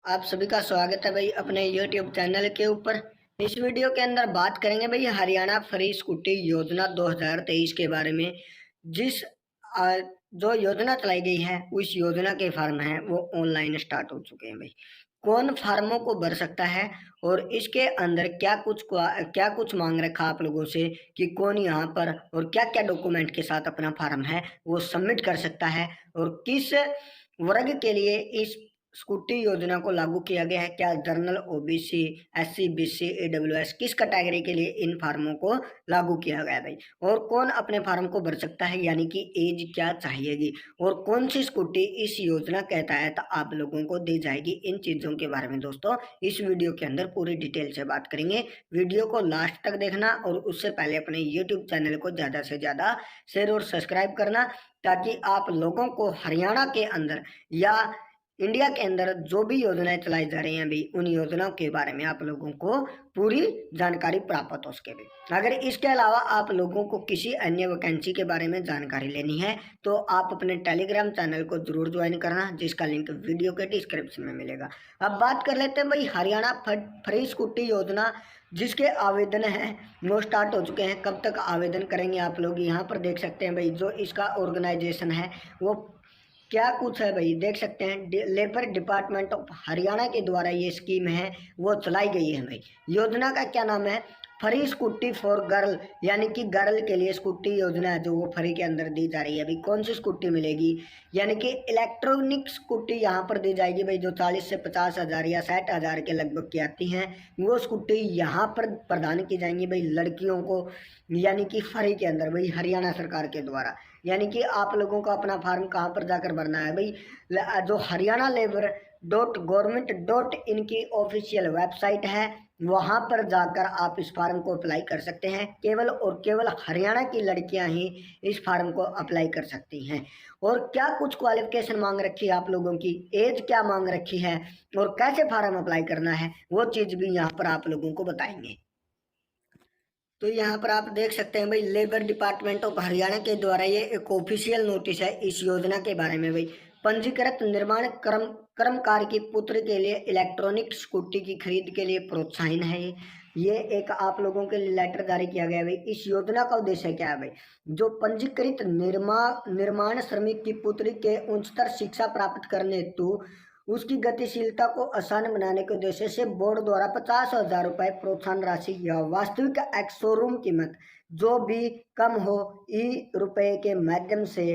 आप सभी का स्वागत है भाई अपने YouTube चैनल के ऊपर। इस वीडियो के अंदर बात करेंगे भाई हरियाणा फ्री स्कूटी योजना 2023 के बारे में। जिस जो योजना चलाई गई है उस योजना के फॉर्म है वो ऑनलाइन स्टार्ट हो चुके हैं भाई। कौन फार्मों को भर सकता है और इसके अंदर क्या कुछ मांग रखा आप लोगों से कि कौन यहाँ पर और क्या क्या डॉक्यूमेंट के साथ अपना फार्म है वो सबमिट कर सकता है और किस वर्ग के लिए इस स्कूटी योजना को लागू किया गया है। क्या general, OBC, SC, BC, EWS किस कैटेगरी के लिए इन फार्मों को लागू किया गया है भाई। और कौन अपने फार्म को भर सकता है यानी कि एज क्या चाहिएगी और कौन सी स्कूटी इस योजना के तहत आप लोगों को दी जाएगी। इन चीज़ों के बारे में दोस्तों इस वीडियो के अंदर पूरी डिटेल से बात करेंगे। वीडियो को लास्ट तक देखना और उससे पहले अपने यूट्यूब चैनल को ज़्यादा से ज़्यादा शेयर और सब्सक्राइब करना, ताकि आप लोगों को हरियाणा के अंदर या इंडिया के अंदर जो भी योजनाएं चलाई जा रही हैं भाई उन योजनाओं के बारे में आप लोगों को पूरी जानकारी प्राप्त हो सके भाई। अगर इसके अलावा आप लोगों को किसी अन्य वैकेंसी के बारे में जानकारी लेनी है तो आप अपने टेलीग्राम चैनल को जरूर ज्वाइन करना, जिसका लिंक वीडियो के डिस्क्रिप्शन में मिलेगा। अब बात कर लेते हैं भाई हरियाणा फ्री स्कूटी योजना, जिसके आवेदन हैं वो स्टार्ट हो चुके हैं। कब तक आवेदन करेंगे आप लोग यहाँ पर देख सकते हैं भाई। जो इसका ऑर्गेनाइजेशन है वो क्या कुछ है भाई देख सकते हैं। लेबर डिपार्टमेंट ऑफ हरियाणा के द्वारा ये स्कीम है वो चलाई गई है भाई। योजना का क्या नाम है? फ्री स्कूटी फॉर गर्ल, यानी कि गर्ल के लिए स्कूटी योजना है जो वो फ्री के अंदर दी जा रही है। अभी कौन सी स्कूटी मिलेगी? यानी कि इलेक्ट्रॉनिक स्कूटी यहाँ पर दी जाएगी भाई, जो 40 से 50 हज़ार या 60 हज़ार के लगभग की आती हैं। वो स्कूटी यहाँ पर प्रदान की जाएंगी भाई लड़कियों को, यानी कि फ्री के अंदर भाई हरियाणा सरकार के द्वारा। यानी कि आप लोगों को अपना फार्म कहाँ पर जाकर भरना है भाई? जो हरियाणा लेबर .gov.in की ऑफिशियल वेबसाइट है वहां पर जाकर आप इस फार्म को अप्लाई कर सकते हैं। केवल और केवल हरियाणा की लड़कियां ही इस फार्म को अप्लाई कर सकती हैं। और क्या कुछ क्वालिफिकेशन मांग रखी है आप लोगों की, एज क्या मांग रखी है और कैसे फार्म अप्लाई करना है, वो चीज़ भी यहाँ पर आप लोगों को बताएंगे। तो यहाँ पर आप देख सकते हैं भाई लेबर डिपार्टमेंट ऑफ हरियाणा के द्वारा ये एक ऑफिशियल नोटिस है इस योजना के बारे में भाई। पंजीकृत निर्माण कर्मकार की पुत्र के लिए इलेक्ट्रॉनिक स्कूटी की खरीद के लिए प्रोत्साहन है। ये एक आप लोगों के लिए लेटर जारी किया गया है भाई। इस योजना का उद्देश्य क्या है भाई? जो पंजीकृत निर्माण श्रमिक की पुत्री के उच्चतर शिक्षा प्राप्त करने हेतु उसकी गतिशीलता को आसान बनाने के उद्देश्य से बोर्ड द्वारा 50,000 रुपये प्रोत्साहन राशि या वास्तविक एक्स शोरूम कीमत जो भी कम हो रुपए के माध्यम से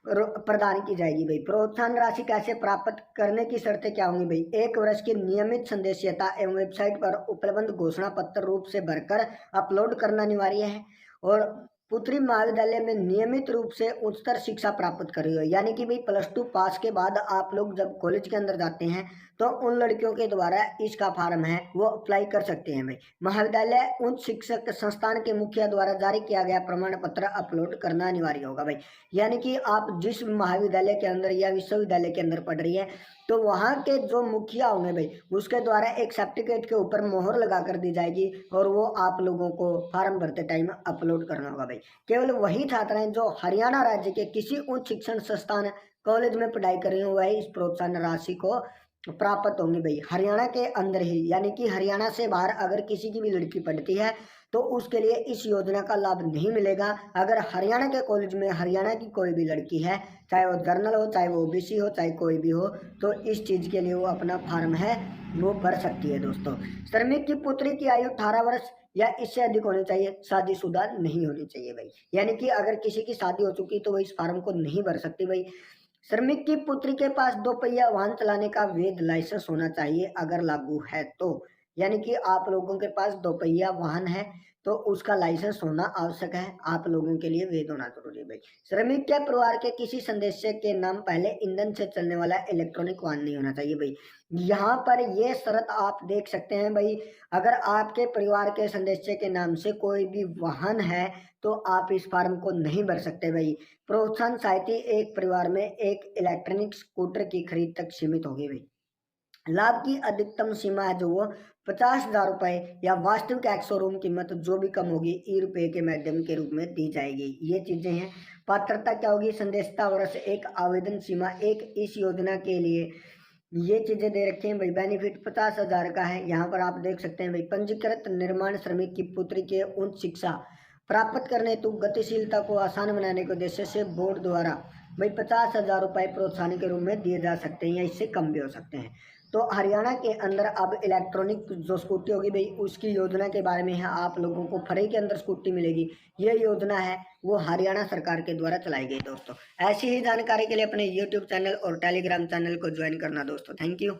प्रदान की जाएगी भाई। प्रोत्साहन राशि कैसे प्राप्त करने की शर्तें क्या होंगी भाई? 1 वर्ष की नियमित संदेशियता एवं वेबसाइट पर उपलब्ध घोषणा पत्र रूप से भरकर अपलोड करना अनिवार्य है। और पुत्री महाविद्यालय में नियमित रूप से उच्चतर शिक्षा प्राप्त कर रही हो, यानी कि भाई +2 पास के बाद आप लोग जब कॉलेज के अंदर जाते हैं तो उन लड़कियों के द्वारा इसका फार्म है वो अप्लाई कर सकते हैं भाई। महाविद्यालय उच्च शिक्षक संस्थान के मुखिया द्वारा जारी किया गया प्रमाण पत्र अपलोड करना अनिवार्य होगा भाई। यानी कि आप जिस महाविद्यालय के अंदर या विश्वविद्यालय के अंदर पढ़ रही है तो वहाँ के जो मुखिया होंगे भाई उसके द्वारा एक सर्टिफिकेट के ऊपर मोहर लगा कर दी जाएगी और वो आप लोगों को फार्म भरते टाइम अपलोड करना होगा भाई। केवल वही छात्र हैं जो हरियाणा राज्य के किसी उच्च शिक्षण संस्थान कॉलेज में पढ़ाई कर रहे हो वही इस प्रोत्साहन राशि को प्राप्त होंगे भाई हरियाणा के अंदर ही। यानी कि हरियाणा से बाहर अगर किसी की भी लड़की पढ़ती है तो उसके लिए इस योजना का लाभ नहीं मिलेगा। अगर हरियाणा के कॉलेज में हरियाणा की कोई भी लड़की है, चाहे वो जर्नल हो, चाहे वो ओबीसी हो, चाहे कोई भी हो, तो इस चीज़ के लिए वो अपना फार्म है वो भर सकती है दोस्तों। श्रमिक की पुत्री की आयु 18 वर्ष या इससे अधिक होनी चाहिए, शादीशुदा नहीं होनी चाहिए भाई। यानी कि अगर किसी की शादी हो चुकी तो वो इस फार्म को नहीं भर सकती भाई। श्रमिक की पुत्री के पास 2 पहिया वाहन चलाने का वैध लाइसेंस होना चाहिए अगर लागू है तो। यानी कि आप लोगों के पास 2 पहिया वाहन है तो उसका लाइसेंस होना आवश्यक है, आप लोगों के लिए वैध होना जरूरी है भाई। श्रमिक के परिवार के किसी सदस्य के नाम पहले ईंधन से चलने वाला इलेक्ट्रॉनिक वाहन नहीं होना चाहिए भाई। यहाँ पर ये शर्त आप देख सकते हैं भाई, अगर आपके परिवार के सदस्य के नाम से कोई भी वाहन है तो आप इस फार्म को नहीं भर सकते भाई। प्रोत्साहन सहायता एक परिवार में एक इलेक्ट्रॉनिक स्कूटर की खरीद तक सीमित होगी भाई। लाभ की अधिकतम सीमा है जो वो 50,000 रुपये या वास्तविक एक्स शोरूम कीमत जो भी कम होगी रुपये के माध्यम के रूप में दी जाएगी। ये चीजें हैं। पात्रता क्या होगी? संदेशता वर्ष 1, आवेदन सीमा 1। इस योजना के लिए ये चीज़ें दे रखी हैं भाई। बेनिफिट 50,000 का है। यहाँ पर आप देख सकते हैं भाई, पंजीकृत निर्माण श्रमिक की पुत्री के उच्च शिक्षा प्राप्त करने हेतु गतिशीलता को आसान बनाने के उद्देश्य से बोर्ड द्वारा भाई 50,000 रुपये प्रोत्साहन के रूप में दिए जा सकते हैं या इससे कम भी हो सकते हैं। तो हरियाणा के अंदर अब इलेक्ट्रॉनिक जो स्कूटी होगी भाई, उसकी योजना के बारे में है, आप लोगों को फ्री के अंदर स्कूटी मिलेगी। ये योजना है वो हरियाणा सरकार के द्वारा चलाई गई दोस्तों। ऐसी ही जानकारी के लिए अपने यूट्यूब चैनल और टेलीग्राम चैनल को ज्वाइन करना दोस्तों। Thank you.